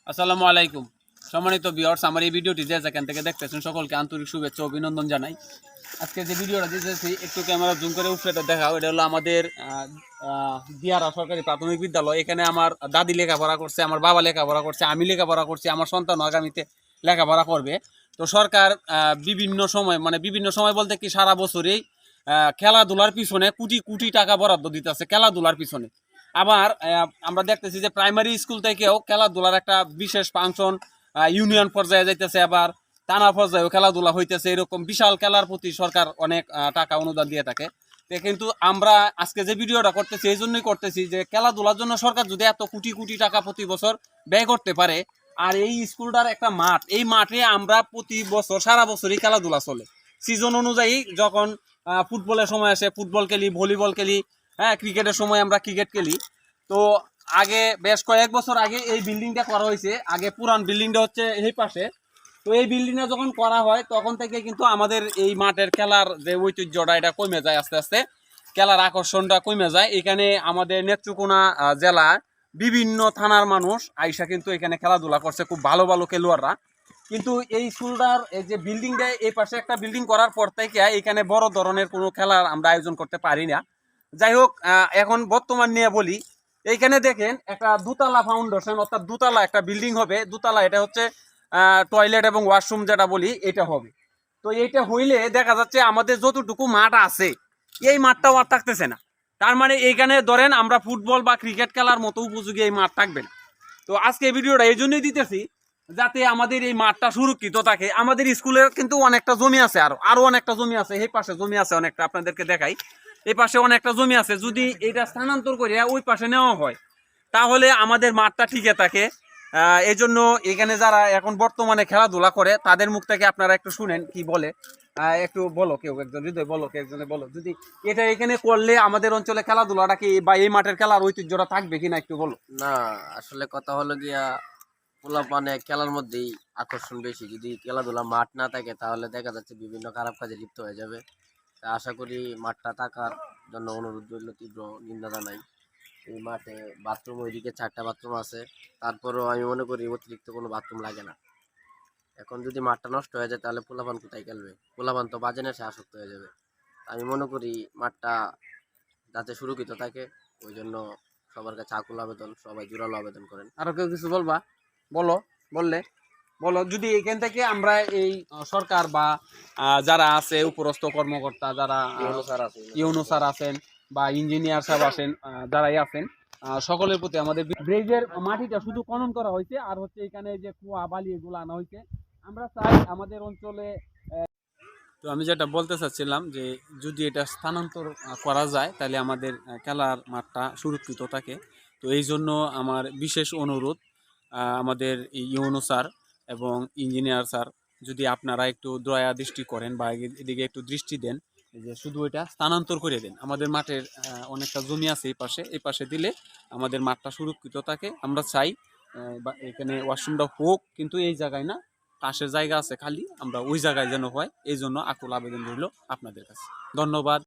আসসালামু আলাইকুম সম্মানিত ভিউয়ার্স, আমার এই ভিডিওটি যে যেখান থেকে দেখতেছেন সকলকে আন্তরিক শুভেচ্ছা ও অভিনন্দন জানাই। আজকে যে ভিডিওটা দিতেছি একটু ক্যামেরা জুম করে উপরে দেখাও। এটা হলো আমাদের দিয়ারা সরকারি প্রাথমিক বিদ্যালয়। এখানে আমার দাদি লেখাপড়া করছে, আমার বাবা লেখাপড়া করছে, আমি লেখাপড়া করছি, আমার সন্তান আগামীতে লেখাপড়া করবে। তো সরকার বিভিন্ন সময় বলতে কি সারা বছরেই খেলাধুলার পিছনে কোটি কোটি টাকা বরাদ্দ দিতেছে খেলাধুলার পিছনে। আবার আমরা দেখতেছি যে প্রাইমারি স্কুল থেকেও খেলাধুলার একটা বিশেষ ফাংশন ইউনিয়ন পর্যায়ে যাইতেছে, আবার থানা পর্যায়েও খেলাধুলা হইতেছে। এরকম বিশাল খেলার প্রতি সরকার অনেক টাকা অনুদান দিয়ে থাকে। কিন্তু আমরা আজকে যে ভিডিওটা করতেছি এই জন্যই করতেছি যে খেলাধুলার জন্য সরকার যদি এত কোটি কোটি টাকা প্রতি বছর ব্যয় করতে পারে, আর এই স্কুলটার একটা মাঠ, এই মাঠে আমরা প্রতি বছর সারা বছরই খেলাধুলা চলে। সিজন অনুযায়ী যখন ফুটবলের সময় আসে ফুটবল খেলি, ভলিবল খেলি, হ্যাঁ ক্রিকেটের সময় আমরা ক্রিকেট খেলি। তো আগে বেশ কয়েক বছর আগে এই বিল্ডিংটা করা হয়েছে। আগে পুরান বিল্ডিংটা হচ্ছে এই পাশে। তো এই বিল্ডিংটা যখন করা হয় তখন থেকে কিন্তু আমাদের এই মাঠের খেলার যে ঐতিহ্যটা এটা কমে যায়, আস্তে আস্তে খেলার আকর্ষণটা কমে যায়। এখানে আমাদের নেত্রকোনা জেলার বিভিন্ন থানার মানুষ আইসা কিন্তু এখানে খেলাধুলা করছে, খুব ভালো ভালো খেলোয়াড়রা। কিন্তু এই স্কুলটার এই যে বিল্ডিংটা এই পাশে একটা বিল্ডিং করার পর থেকে এখানে বড় ধরনের কোনো খেলার আমরা আয়োজন করতে পারি না। যাই হোক, এখন বর্তমান নিয়ে বলি। এইখানে দেখেন একটা দুতলা ফাউন্ডেশন, অর্থাৎ দুতলা একটা বিল্ডিং হবে। দুতলা এটা হচ্ছে টয়লেট এবং ওয়াশরুম যেটা বলি এটা হবে। তো এইটা হইলে দেখা যাচ্ছে আমাদের যতটুকু মাঠ আছে এই মাঠটাও আর থাকতেছে না। তার মানে এইখানে ধরেন আমরা ফুটবল বা ক্রিকেট খেলার মতো উপযোগী এই মাঠ থাকবে না। তো আজকে এই ভিডিওটা এই জন্যই দিতেছি যাতে আমাদের এই মাঠটা সুরক্ষিত থাকে। আমাদের স্কুলের কিন্তু অনেকটা জমি আছে, আরো অনেকটা জমি আছে, এই পাশে জমি আছে অনেকটা, আপনাদেরকে দেখাই। এই পাশে অনেকটা জমি আছে, যদি এটা স্থানান্তর করে ওই পাশে নেওয়া হয় তাহলে আমাদের মাঠটা ঠিকই থাকে। এই জন্য এখানে যারা এখন বর্তমানে খেলাধুলা করে তাদের মুখ থেকে আপনারা একটু শুনেন কি বলে। একটু বলো, কেউ একজন হৃদয় বলো, কেউ একজনে বলো, যদি এটা এখানে করলে আমাদের অঞ্চলে খেলাধুলাটা কি বা এই মাঠের খেলার ঐতিহ্যটা থাকবে কিনা একটু বলো। না, আসলে কথা হলো গিয়া পোলাপানে খেলার মধ্যেই আকর্ষণ বেশি। যদি খেলাধুলা মাঠ না থাকে তাহলে দেখা যাচ্ছে বিভিন্ন খারাপ কাজে লিপ্ত হয়ে যাবে। তা আশা করি মাঠটা থাকার জন্য অনুরোধ রইল, তীব্র নিন্দা জানাই। এই মাঠে বাথরুম ওইদিকে 4টা বাথরুম আছে, তারপরেও আমি মনে করি অতিরিক্ত কোনো বাথরুম লাগে না। এখন যদি মাঠটা নষ্ট হয়ে যায় তাহলে পোলাপান কোথায় খেলবে? পোলাপান তো বাজে নেশে আসক্ত হয়ে যাবে। আমি মনে করি মাঠটা যাতে সুরক্ষিত থাকে, ওই জন্য সবার কাছে আকুল আবেদন, সবাই জোরালো আবেদন করেন। আরো কেউ কিছু বলবা? বলো, বললে বলো। যদি এখান থেকে আমরা এই সরকার বা যারা আছে উপরস্থ কর্মকর্তা, যারা ইউনো স্যার আছেন বা ইঞ্জিনিয়ার সাহেব আছেন, যারাই আছেন, সকলের প্রতি আমাদের ব্রিজের মাটিটা শুধু খনন করা হয়েছে, আর হচ্ছে এখানে যে কুয়া বালি এগুলো আনা হয়েছে। আমরা চাই আমাদের অঞ্চলে, তো আমি যেটা বলতে চাচ্ছিলাম যে যদি এটা স্থানান্তর করা যায় তাহলে আমাদের খেলার মাঠটা সুরক্ষিত থাকে। তো এই জন্য আমার বিশেষ অনুরোধ আমাদের ইউনো স্যার এবং ইঞ্জিনিয়ার স্যার, যদি আপনারা একটু দয়া দৃষ্টি করেন বা এদিকে একটু দৃষ্টি দেন যে শুধু এটা স্থানান্তর করে দেন। আমাদের মাঠের অনেকটা জমি আছে এই পাশে দিলে আমাদের মাঠটা সুরক্ষিত থাকে। আমরা চাই বা এখানে ওয়াশরুমটা হোক, কিন্তু এই জায়গায় না, পাশের জায়গা আছে খালি, আমরা ওই জায়গায় যেন হয়, এই জন্য আকুল আবেদন রইল আপনাদের কাছে। ধন্যবাদ।